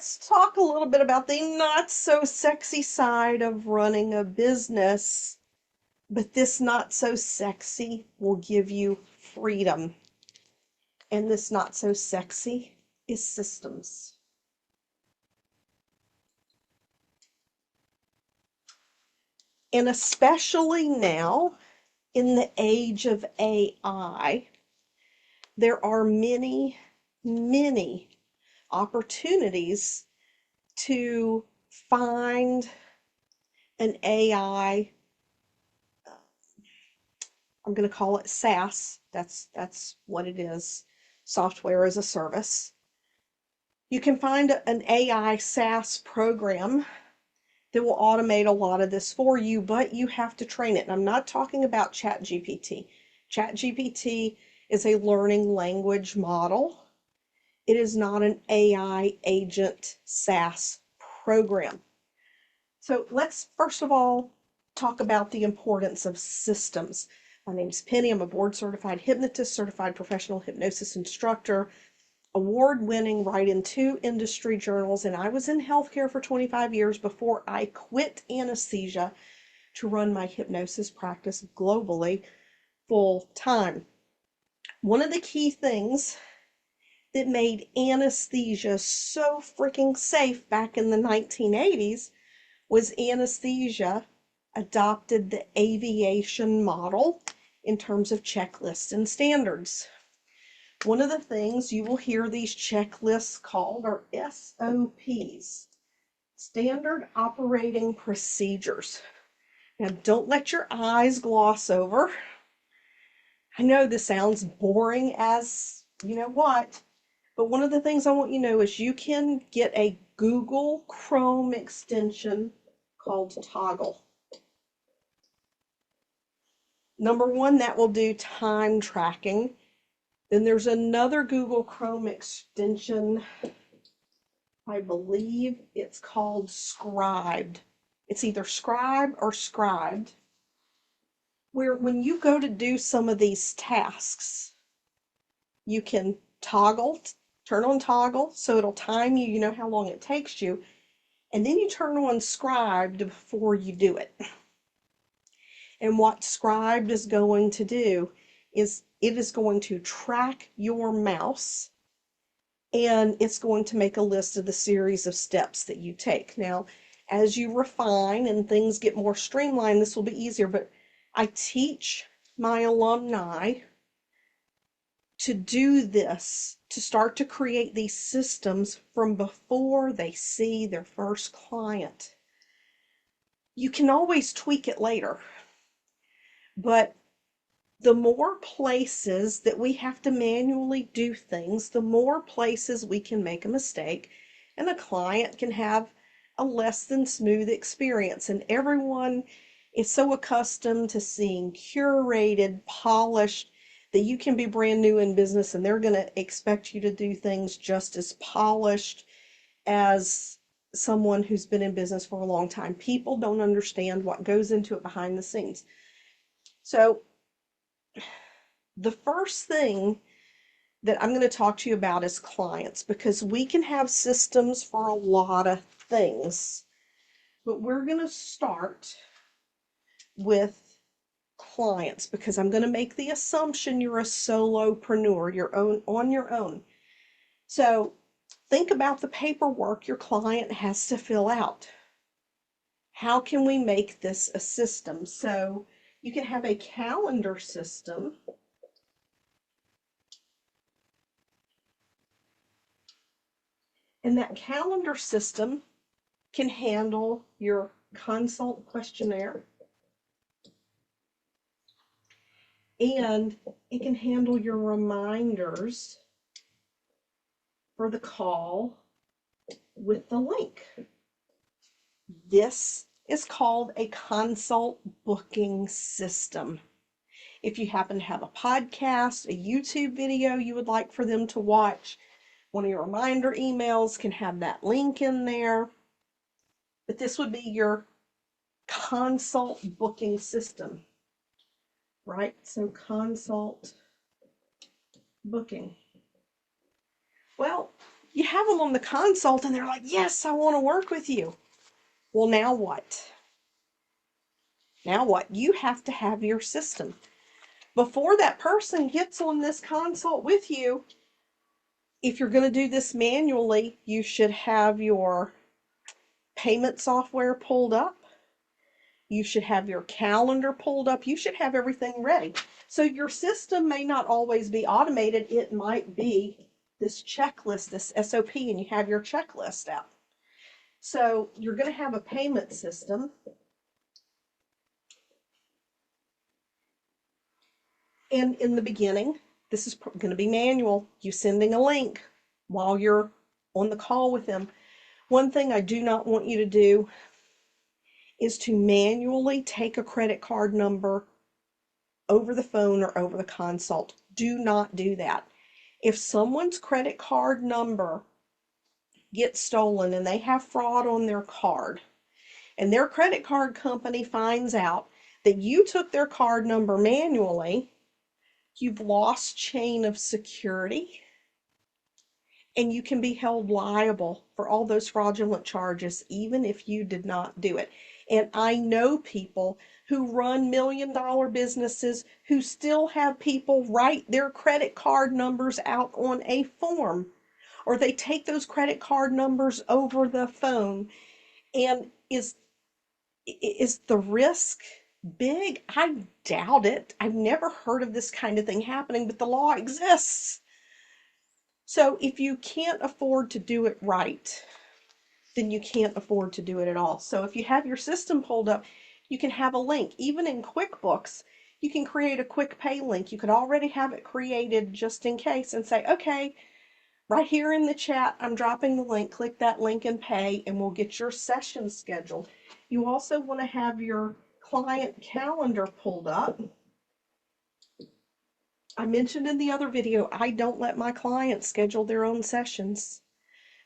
let's talk a little bit about the not so sexy side of running a business. But this not so sexy will give you freedom. And this not so sexy is systems. And especially now, in the age of AI, there are many, many opportunities to find an AI, I'm going to call it SaaS. That's what it is, software as a service. You can find an AI SaaS program that will automate a lot of this for you, but you have to train it. And I'm not talking about ChatGPT. ChatGPT is a learning language model. It is not an AI agent SaaS program. So let's first of all talk about the importance of systems. My name is Penny. I'm a board certified hypnotist, certified professional hypnosis instructor, award-winning, write in 2 industry journals, and I was in healthcare for 25 years before I quit anesthesia to run my hypnosis practice globally full time. One of the key things that made anesthesia so freaking safe back in the 1980s was anesthesia adopted the aviation model in terms of checklists and standards. One of the things you will hear these checklists called are SOPs, Standard Operating Procedures. Now, don't let your eyes gloss over. I know this sounds boring as you know what, but one of the things I want you to know is you can get a Google Chrome extension called Toggle. Number one, that will do time tracking. Then there's another Google Chrome extension, I believe it's called Scribed. It's either Scribe or Scribed, where when you go to do some of these tasks, you can turn on toggle, so it'll time you, you know how long it takes you, and then you turn on Scribed before you do it. And what Scribed is going to do is it is going to track your mouse, and it's going to make a list of the series of steps that you take. Now, as you refine and things get more streamlined, this will be easier, but I teach my alumni to do this, to start to create these systems from before they see their first client. You can always tweak it later, but the more places that we have to manually do things, the more places we can make a mistake, and a client can have a less than smooth experience. And everyone is so accustomed to seeing curated, polished, that you can be brand new in business and they're going to expect you to do things just as polished as someone who's been in business for a long time. People don't understand what goes into it behind the scenes. So the first thing that I'm going to talk to you about is clients, because we can have systems for a lot of things, but we're going to start with clients because I'm going to make the assumption you're a solopreneur, you're on your own. So think about the paperwork your client has to fill out. How can we make this a system? So you can have a calendar system. And that calendar system can handle your consult questionnaire, and it can handle your reminders for the call with the link. This is called a consult booking system. If you happen to have a podcast, a YouTube video you would like for them to watch, one of your reminder emails can have that link in there. But this would be your consult booking system, right? So consult booking. Well, you have them on the consult and they're like, yes, I want to work with you. Well, now what? Now what? You have to have your system. Before that person gets on this consult with you, if you're going to do this manually, you should have your payment software pulled up. You should have your calendar pulled up. You should have everything ready. So your system may not always be automated. It might be this checklist, this SOP, and you have your checklist out. So you're going to have a payment system. And in the beginning, this is going to be manual. You sending a link while you're on the call with them. One thing I do not want you to do is to manually take a credit card number over the phone or over the consult. Do not do that. If someone's credit card number gets stolen and they have fraud on their card, and their credit card company finds out that you took their card number manually, you've lost chain of security, and you can be held liable for all those fraudulent charges, even if you did not do it. And I know people who run million-dollar businesses who still have people write their credit card numbers out on a form, or they take those credit card numbers over the phone. And is the risk big? I doubt it. I've never heard of this kind of thing happening, but the law exists. So if you can't afford to do it right, then you can't afford to do it at all. So if you have your system pulled up, you can have a link. Even in QuickBooks, you can create a quick pay link. You could already have it created just in case and say, okay, right here in the chat, I'm dropping the link. Click that link and pay, and we'll get your session scheduled. You also want to have your client calendar pulled up. I mentioned in the other video, I don't let my clients schedule their own sessions.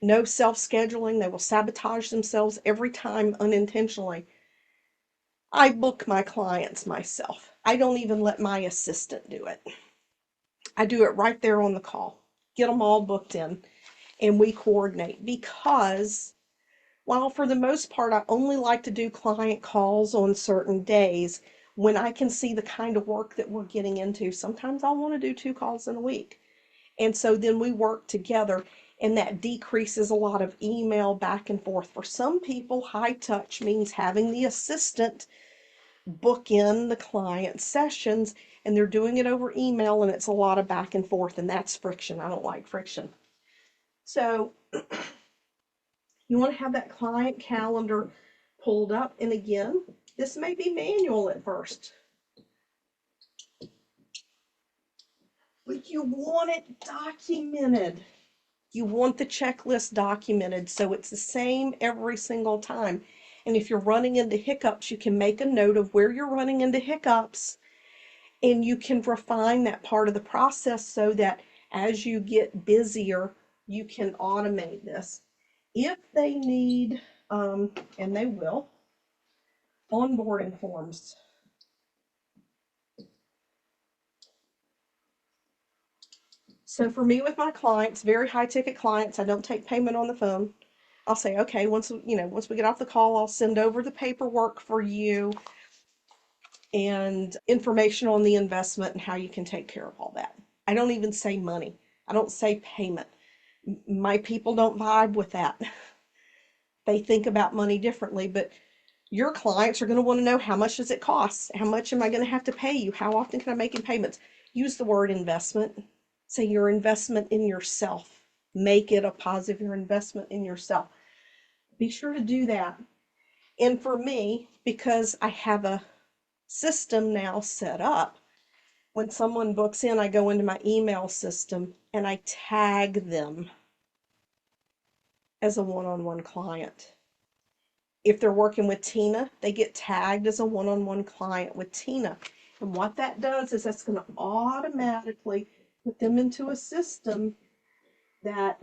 No self-scheduling. They will sabotage themselves every time unintentionally. I book my clients myself. I don't even let my assistant do it. I do it right there on the call. Get them all booked in, and we coordinate, because while for the most part I only like to do client calls on certain days when I can see the kind of work that we're getting into, sometimes I want to do 2 calls in a week. And so then we work together, and that decreases a lot of email back and forth. For some people, high touch means having the assistant book in the client sessions, and they're doing it over email, and it's a lot of back and forth, and that's friction. I don't like friction. So you want to have that client calendar pulled up. And again, this may be manual at first, but you want it documented. You want the checklist documented so it's the same every single time. And if you're running into hiccups, you can make a note of where you're running into hiccups, and you can refine that part of the process so that as you get busier, you can automate this. If they need, and they will, onboarding forms. So for me with my clients, very high ticket clients, I don't take payment on the phone. I'll say, okay, once we get off the call, I'll send over the paperwork for you and information on the investment and how you can take care of all that. I don't even say money. I don't say payment. My people don't vibe with that. They think about money differently, but your clients are going to want to know, how much does it cost? How much am I going to have to pay you? How often can I make in payments? Use the word investment. Say your investment in yourself. Make it a positive, your investment in yourself. Be sure to do that. And for me, because I have a system now set up, when someone books in, I go into my email system and I tag them as a one-on-one client. If they're working with Tina, they get tagged as a one-on-one client with Tina. And what that does is that's going to automatically put them into a system that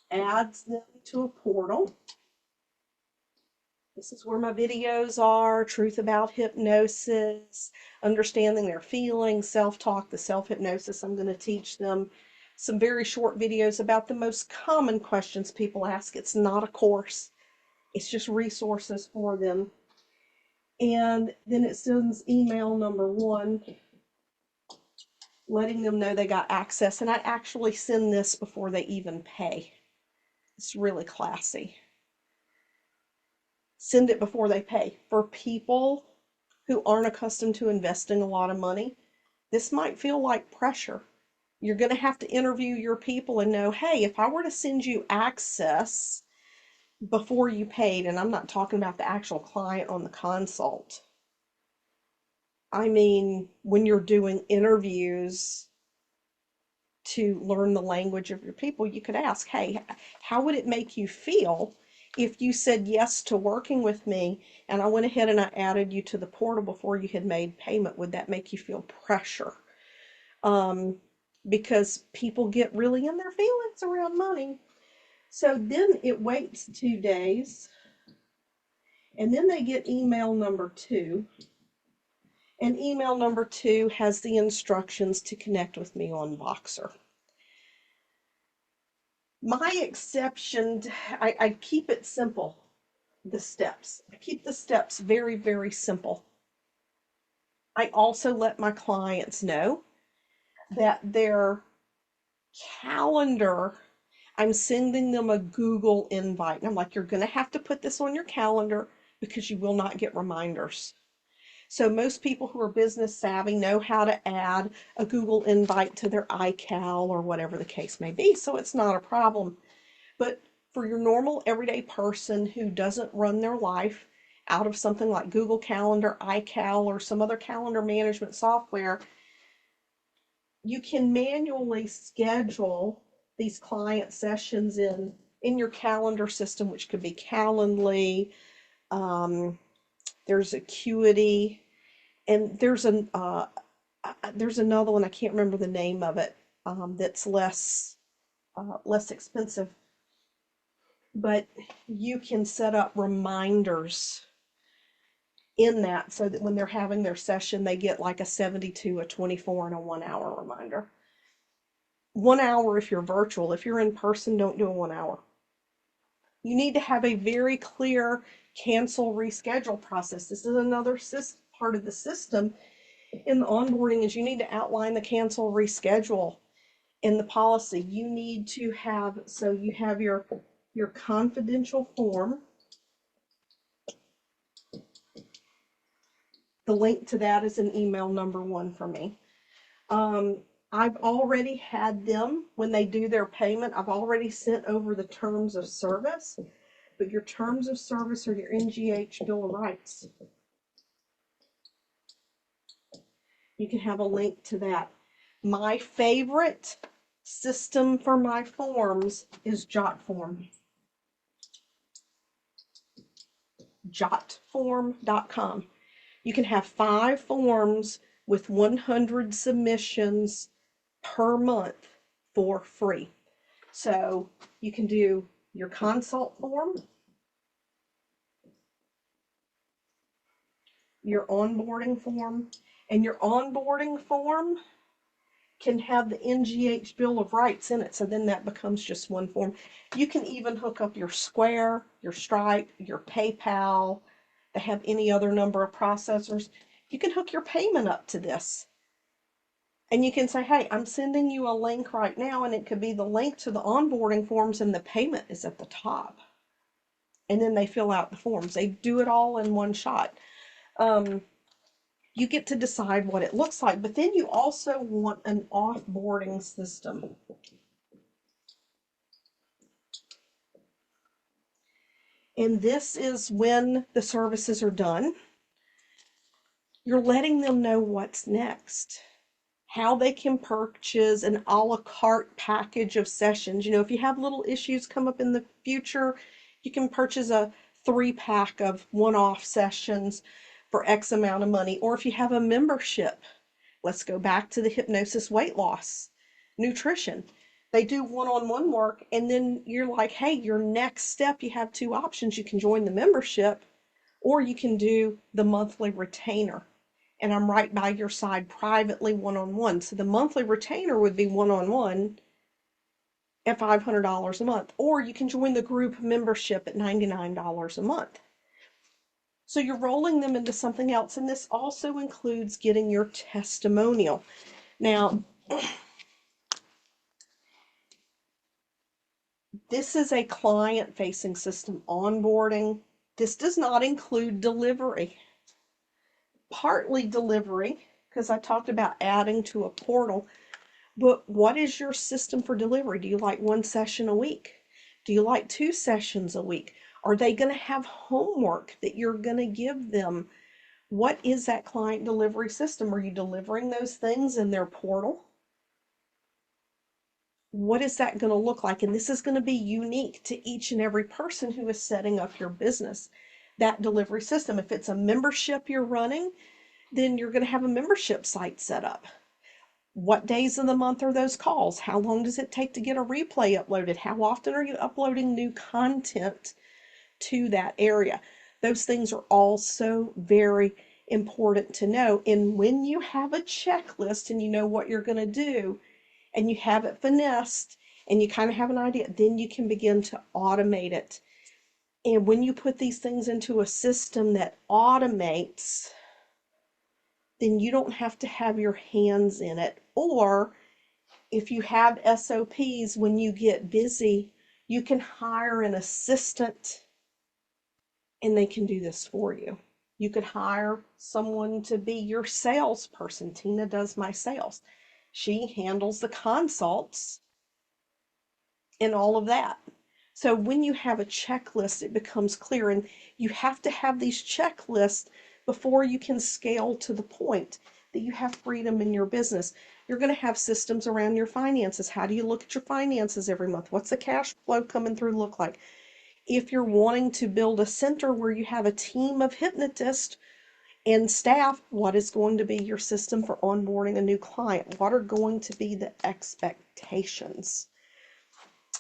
adds them to a portal. This is where my videos are: truth about hypnosis, understanding their feelings, self-talk, the self-hypnosis I'm going to teach them, some very short videos about the most common questions people ask. It's not a course. It's just resources for them. And then it sends email number 1, letting them know they got access. And I actually send this before they even pay. It's really classy. Send it before they pay. For people who aren't accustomed to investing a lot of money, this might feel like pressure. You're going to have to interview your people and know, hey, if I were to send you access before you paid, and I'm not talking about the actual client on the consult, I mean, when you're doing interviews to learn the language of your people, you could ask, hey, how would it make you feel if you said yes to working with me and I went ahead and I added you to the portal before you had made payment? Would that make you feel pressure? Because people get really in their feelings around money. So then it waits 2 days, and then they get email number 2. And email number 2 has the instructions to connect with me on Voxer. My exception, I keep it simple, the steps. I keep the steps very, very simple. I also let my clients know that their calendar, I'm sending them a Google invite. And I'm like, you're going to have to put this on your calendar because you will not get reminders. So most people who are business savvy know how to add a Google invite to their iCal or whatever the case may be. So it's not a problem. But for your normal everyday person who doesn't run their life out of something like Google Calendar, iCal, or some other calendar management software, you can manually schedule these client sessions in your calendar system, which could be Calendly, there's Acuity, and there's another one, I can't remember the name of it, that's less expensive. But you can set up reminders in that so that when they're having their session, they get like a 72, a 24, and a 1 hour reminder. 1 hour if you're virtual. If you're in person, don't do a 1 hour. You need to have a very clear cancel reschedule process. This is another part of the system in the onboarding, is you need to outline the cancel reschedule in the policy. You need to have, so you have your confidential form. The link to that is in email number 1 for me. I've already had them, when they do their payment, I've already sent over the terms of service, but your terms of service are your NGH Bill of Rights. You can have a link to that. My favorite system for my forms is JotForm. Jotform.com. You can have 5 forms with 100 submissions per month for free. So you can do your consult form, your onboarding form, and your onboarding form can have the NGH Bill of Rights in it. So then that becomes just one form. You can even hook up your Square, your Stripe, your PayPal. They have any other number of processors. You can hook your payment up to this. And you can say, hey, I'm sending you a link right now, and it could be the link to the onboarding forms, and the payment is at the top. And then they fill out the forms. They do it all in one shot. You get to decide what it looks like, but then you also want an offboarding system. And this is when the services are done. You're letting them know what's next, how they can purchase an a la carte package of sessions. You know, if you have little issues come up in the future, you can purchase a 3-pack of one-off sessions for X amount of money. Or if you have a membership, let's go back to the hypnosis, weight loss, nutrition. They do one-on-one work, and then you're like, hey, your next step, you have 2 options. You can join the membership, or you can do the monthly retainer. And I'm right by your side privately, one-on-one. So the monthly retainer would be one-on-one, at $500 a month, or you can join the group membership at $99 a month. So you're rolling them into something else, and this also includes getting your testimonial. Now, this is a client-facing system, onboarding. This does not include delivery. Partly delivery, because I talked about adding to a portal, but what is your system for delivery? Do you like one session a week? Do you like 2 sessions a week? Are they going to have homework that you're going to give them? What is that client delivery system? Are you delivering those things in their portal? What is that going to look like? And this is going to be unique to each and every person who is setting up your business, that delivery system. If it's a membership you're running, then you're going to have a membership site set up. What days of the month are those calls? How long does it take to get a replay uploaded? How often are you uploading new content to that area? Those things are all so very important to know. And when you have a checklist and you know what you're going to do and you have it finessed and you kind of have an idea, then you can begin to automate it. And when you put these things into a system that automates, then you don't have to have your hands in it. Or if you have SOPs, when you get busy, you can hire an assistant and they can do this for you. You could hire someone to be your salesperson. Tina does my sales. She handles the consults and all of that. So when you have a checklist, it becomes clear, and you have to have these checklists before you can scale to the point that you have freedom in your business. You're going to have systems around your finances. How do you look at your finances every month? What's the cash flow coming through look like? If you're wanting to build a center where you have a team of hypnotists and staff, what is going to be your system for onboarding a new client? What are going to be the expectations?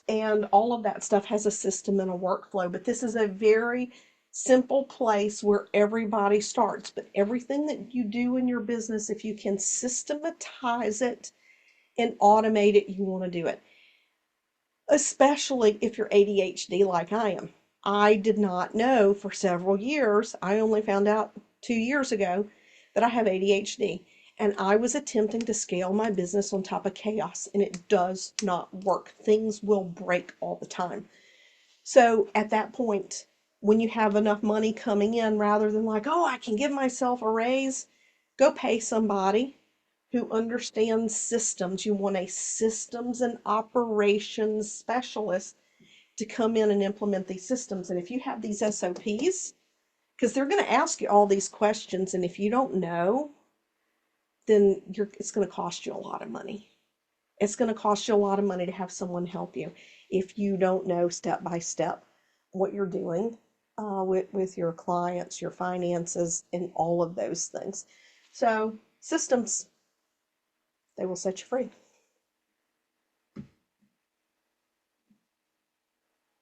And all of that stuff has a system and a workflow, but this is a very simple place where everybody starts. But everything that you do in your business, if you can systematize it and automate it, you want to do it. Especially if you're ADHD like I am. I did not know for several years. I only found out 2 years ago that I have ADHD. And I was attempting to scale my business on top of chaos, and it does not work. Things will break all the time. So at that point, when you have enough money coming in, rather than like, oh, I can give myself a raise, go pay somebody who understands systems. You want a systems and operations specialist to come in and implement these systems. And if you have these SOPs, because they're going to ask you all these questions, and if you don't know, then it's going to cost you a lot of money. It's going to cost you a lot of money to have someone help you if you don't know step by step what you're doing with your clients, your finances, and all of those things. So systems, they will set you free.